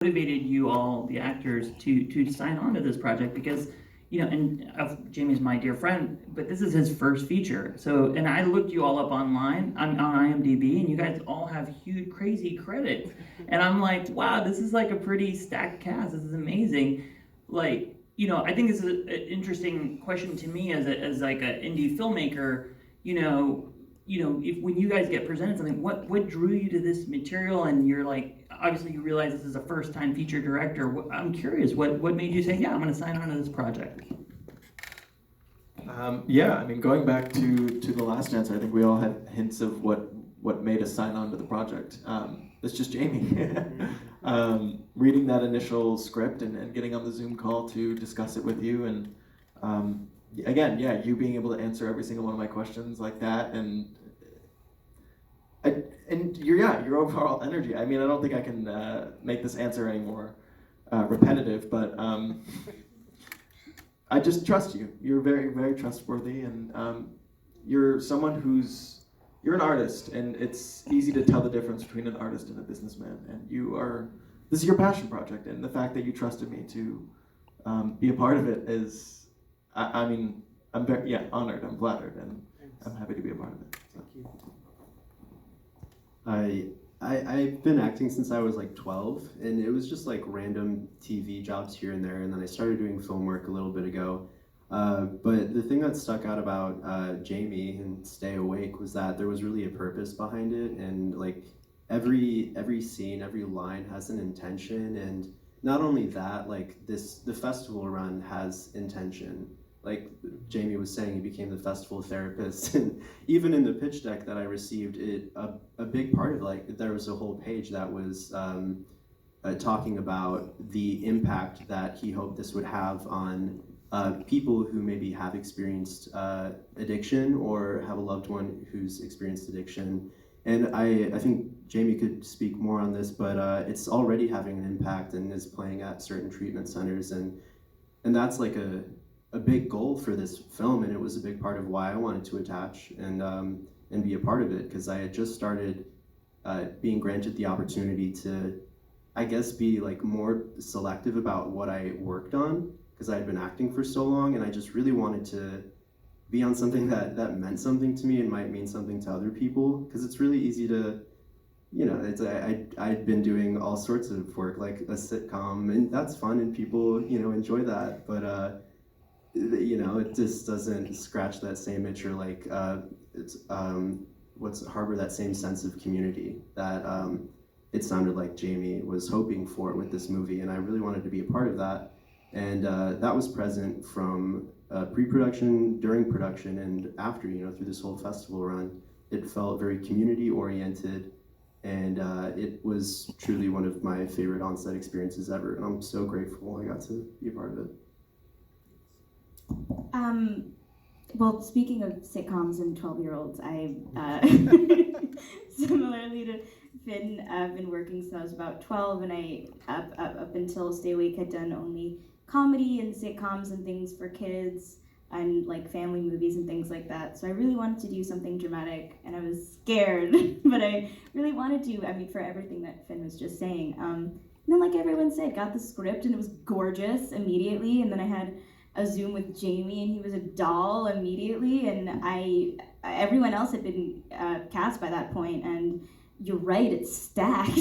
motivated you all, the actors, to sign on to this project? Because and Jamie's my dear friend, but this is his first feature. So, and I looked you all up online on IMDb, and you guys all have huge, crazy credits, and I'm like, wow, this is like a pretty stacked cast. This is amazing. Like, I think this is an interesting question to me as like an indie filmmaker. If when you guys get presented something, what drew you to this material? And you're like, obviously you realize this is a first-time feature director. I'm curious, what made you say, yeah, I'm going to sign on to this project? Yeah, I mean, going back to the last answer, I think we all had hints of what made us sign on to the project. It's just Jamie. Reading that initial script and getting on the Zoom call to discuss it with you, and again, yeah, you being able to answer every single one of my questions like that, and your overall energy. I mean, I don't think I can make this answer any more repetitive, but I just trust you. You're very, very trustworthy, and you're someone you're an artist, and it's easy to tell the difference between an artist and a businessman. And this is your passion project, and the fact that you trusted me to be a part of it is, I mean, I'm very honored. I'm flattered, and I'm happy to be a part of it. So. Thank you. I've been acting since I was like 12, and it was just like random TV jobs here and there, and then I started doing film work a little bit ago. But the thing that stuck out about Jamie and Stay Awake was that there was really a purpose behind it, and like every scene, every line has an intention, and not only that, like the festival run has intention. Like Jamie was saying, he became the festival therapist, and even in the pitch deck that I received, a big part of there was a whole page that was talking about the impact that he hoped this would have on people who maybe have experienced addiction or have a loved one who's experienced addiction. And I think Jamie could speak more on this, but it's already having an impact and is playing at certain treatment centers, and that's like a big goal for this film, and it was a big part of why I wanted to attach and be a part of it, because I had just started being granted the opportunity to, I guess, be like more selective about what I worked on, because I had been acting for so long, and I just really wanted to be on something that meant something to me and might mean something to other people, because it's really easy to, I'd been doing all sorts of work, like a sitcom, and that's fun, and people, enjoy that, but it just doesn't scratch that same itch, or like harbor that same sense of community that it sounded like Jamie was hoping for with this movie, and I really wanted to be a part of that, and that was present from pre-production, during production, and after, through this whole festival run. It felt very community oriented, and it was truly one of my favorite on-set experiences ever, and I'm so grateful I got to be a part of it. Well, speaking of sitcoms and 12-year-olds, I, similarly to Finn, I've been working since I was about 12, and I, up until Stay Awake, had done only comedy and sitcoms and things for kids, and like family movies and things like that. So I really wanted to do something dramatic, and I was scared, but I really wanted to, for everything that Finn was just saying. And then, like everyone said, got the script, and it was gorgeous immediately, and then I had a Zoom with Jamie, and he was a doll immediately, and everyone else had been cast by that point, and you're right, it's stacked.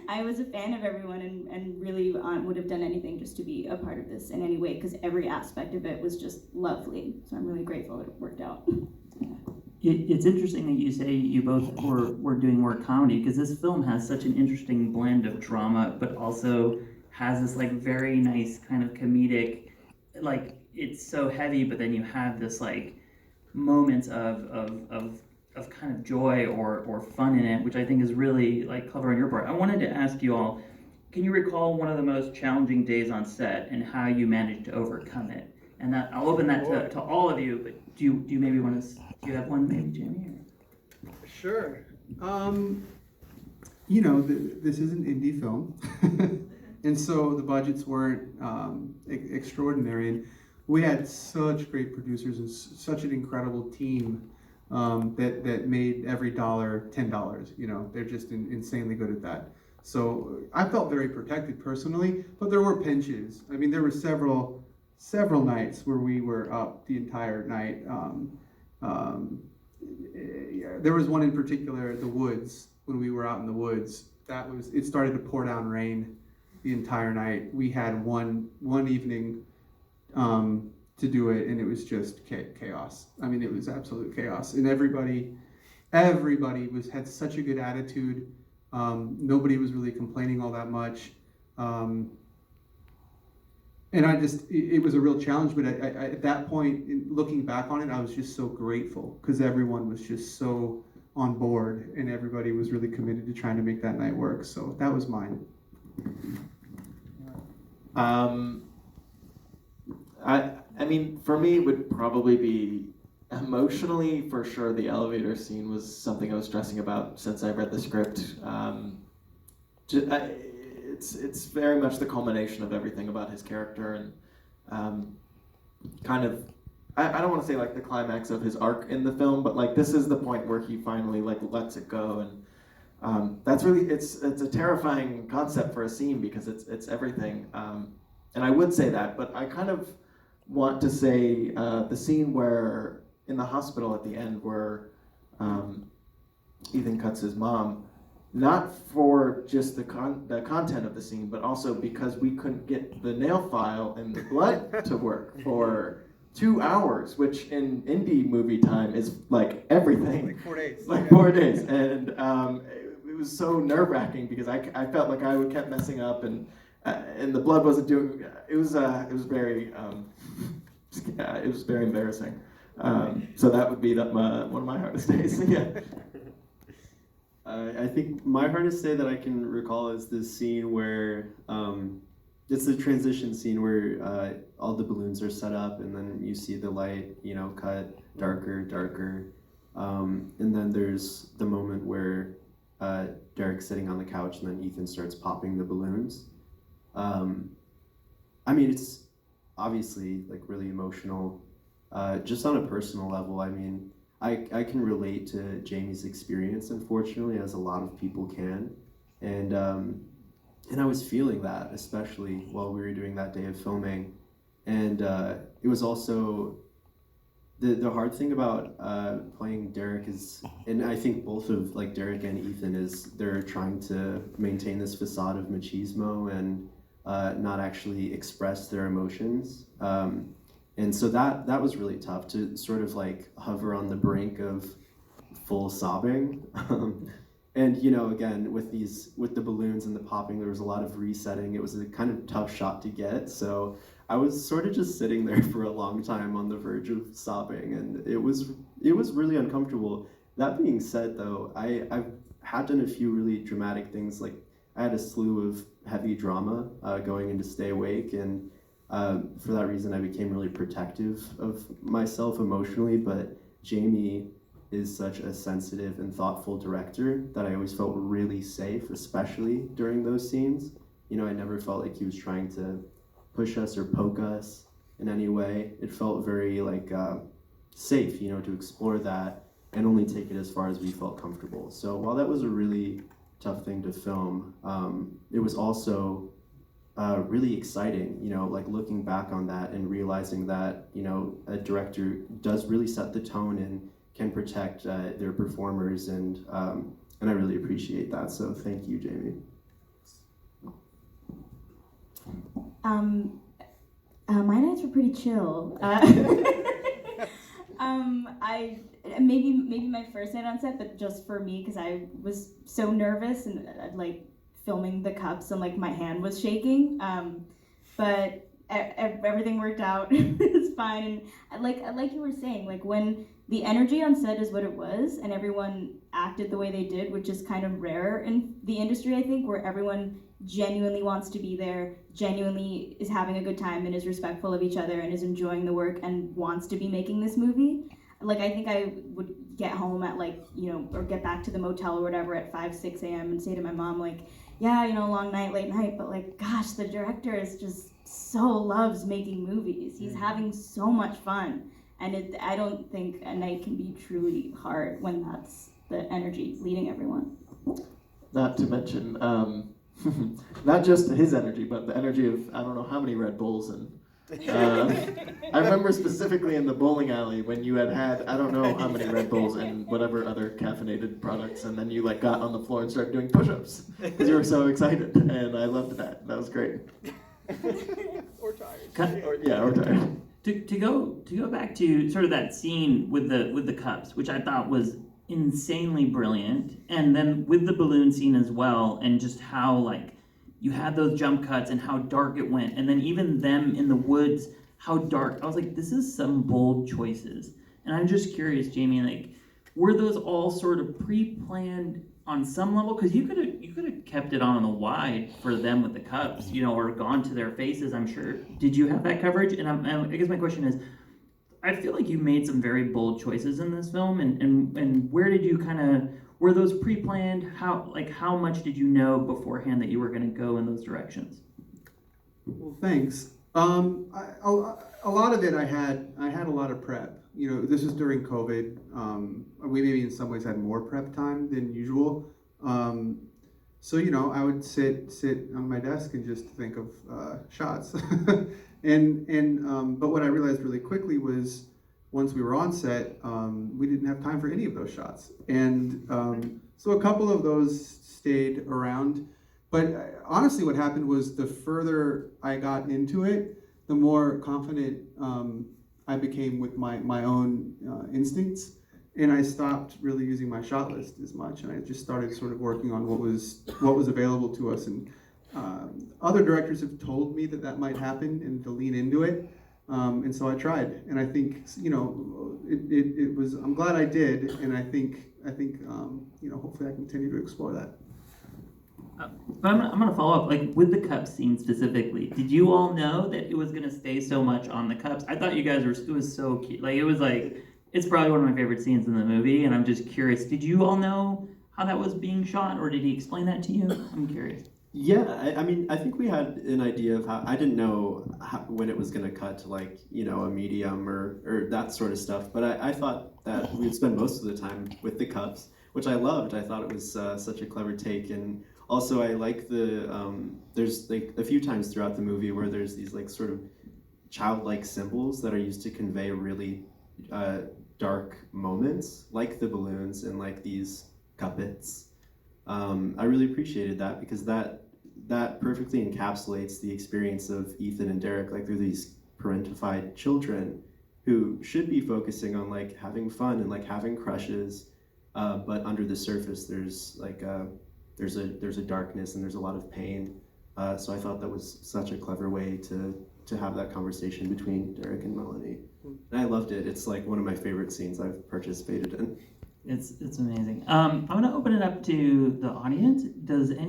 I was a fan of everyone, and really would have done anything just to be a part of this in any way, because every aspect of it was just lovely, so I'm really grateful it worked out. It's interesting that you say you both were doing more comedy, because this film has such an interesting blend of drama, but also has this like very nice kind of comedic, like it's so heavy, but then you have this like moments of kind of joy or fun in it, which I think is really like clever on your part. I wanted to ask you all, can you recall one of the most challenging days on set and how you managed to overcome it? And that I'll open that to all of you, but do you maybe want to, do you have one maybe, Jamie? Or? Sure. This is an indie film. And so the budgets weren't extraordinary, and we had such great producers and such an incredible team that made every dollar $10. They're just insanely good at that. So I felt very protected personally, but there were pinches. I mean, there were several nights where we were up the entire night. There was one in particular, the woods, when we were out in the woods. It started to pour down rain the entire night. We had one evening to do it, and it was just chaos. I mean, it was absolute chaos, and everybody had such a good attitude. Nobody was really complaining all that much, and it was a real challenge. But I at that point, looking back on it, I was just so grateful because everyone was just so on board, and everybody was really committed to trying to make that night work. So that was mine. I mean, for me, it would probably be emotionally, for sure, the elevator scene was something I was stressing about since I read the script. It's very much the culmination of everything about his character, and kind of, I don't want to say like the climax of his arc in the film, but like this is the point where he finally like lets it go, and that's really it's a terrifying concept for a scene because it's everything. And I would say that, but I kind of want to say the scene where in the hospital at the end where Ethan cuts his mom, not for just the content of the scene, but also because we couldn't get the nail file and the blood to work for 2 hours, which in indie movie time is like everything. Like 4 days. Like 4 days, and it was so nerve-wracking because I felt like I kept messing up, and the blood wasn't doing. It was very it was very embarrassing. So that would be one of my hardest days. Yeah. I think my hardest day that I can recall is this scene where it's the transition scene where all the balloons are set up, and then you see the light, cut darker, and then there's the moment where Derek's sitting on the couch, and then Ethan starts popping the balloons. I mean, it's obviously like really emotional, just on a personal level. I mean, I can relate to Jamie's experience, unfortunately, as a lot of people can, and I was feeling that, especially while we were doing that day of filming, and it was also the hard thing about playing Derek is, and I think both of like Derek and Ethan is they're trying to maintain this facade of machismo and not actually express their emotions. And so that was really tough to sort of like hover on the brink of full sobbing. And again, with the balloons and the popping, there was a lot of resetting. It was a kind of tough shot to get. So I was sort of just sitting there for a long time on the verge of sobbing, and it was really uncomfortable. That being said, though, I've had done a few really dramatic things. Like I had a slew of heavy drama going into Stay Awake, and for that reason, I became really protective of myself emotionally, but Jamie is such a sensitive and thoughtful director that I always felt really safe, especially during those scenes. I never felt like he was trying to push us or poke us in any way. It felt very like safe, to explore that and only take it as far as we felt comfortable. So while that was a really tough thing to film, it was also really exciting, like looking back on that and realizing that, a director does really set the tone and can protect their performers, and I really appreciate that. So thank you, Jamie. My nights were pretty chill. I maybe my first night on set, but just for me because I was so nervous and like filming the cups and like my hand was shaking. But everything worked out. It's fine. And like you were saying, like when the energy on set is what it was, and everyone acted the way they did, which is kind of rare in the industry, I think, where everyone genuinely wants to be there, genuinely is having a good time and is respectful of each other and is enjoying the work and wants to be making this movie. Like I think I would get home at like, or get back to the motel or whatever at 5-6 a.m. and say to my mom like, yeah, long night, late night, but like, gosh, the director is just so loves making movies. He's having so much fun. And I don't think a night can be truly hard when that's the energy leading everyone. Not to mention, Not just his energy, but the energy of I don't know how many Red Bulls. And I remember specifically in the bowling alley when you had I don't know how many Red Bulls and whatever other caffeinated products, and then you like got on the floor and started doing push-ups because you were so excited, and I loved that. That was great. Or tired. Yeah, or tired. To go back to sort of that scene with the cups, which I thought was insanely brilliant, and then with the balloon scene as well, and just how like you had those jump cuts and how dark it went, and then even them in the woods, how dark. I was like, this is some bold choices, and I'm just curious, Jamie, like, were those all sort of pre-planned on some level? Because you could have kept it on the wide for them with the cups, or gone to their faces. I'm sure. Did you have that coverage? And I guess my question is, I feel like you made some very bold choices in this film, and where did you were those pre-planned? How much did you know beforehand that you were going to go in those directions? Well, thanks. A lot of it I had a lot of prep. This was during COVID. We maybe in some ways had more prep time than usual. So I would sit on my desk and just think of shots. But what I realized really quickly was once we were on set, we didn't have time for any of those shots, and so a couple of those stayed around. But honestly, what happened was the further I got into it, the more confident I became with my own instincts, and I stopped really using my shot list as much, and I just started sort of working on what was available to us. And other directors have told me that might happen and to lean into it, and so I tried, and I think it was. I'm glad I did, and I think hopefully I continue to explore that. But I'm gonna follow up, like with the cup scene specifically. Did you all know that it was gonna stay so much on the cups? I thought you guys it was so cute. It's probably one of my favorite scenes in the movie, and I'm just curious. Did you all know how that was being shot, or did he explain that to you? I'm curious. Yeah, I mean, I think we had an idea of how. I didn't know when it was going to cut to a medium or that sort of stuff. But I thought that we'd spend most of the time with the cups, which I loved. I thought it was such a clever take, and also I like there's like a few times throughout the movie where there's these like sort of childlike symbols that are used to convey really dark moments, like the balloons and like these cuppets. I really appreciated that because that perfectly encapsulates the experience of Ethan and Derek. Like they're these parentified children who should be focusing on like having fun and like having crushes, but under the surface there's there's a darkness and there's a lot of pain. So I thought that was such a clever way to have that conversation between Derek and Melanie. And I loved it. It's like one of my favorite scenes I've participated in. It's amazing. I'm gonna open it up to the audience. Does any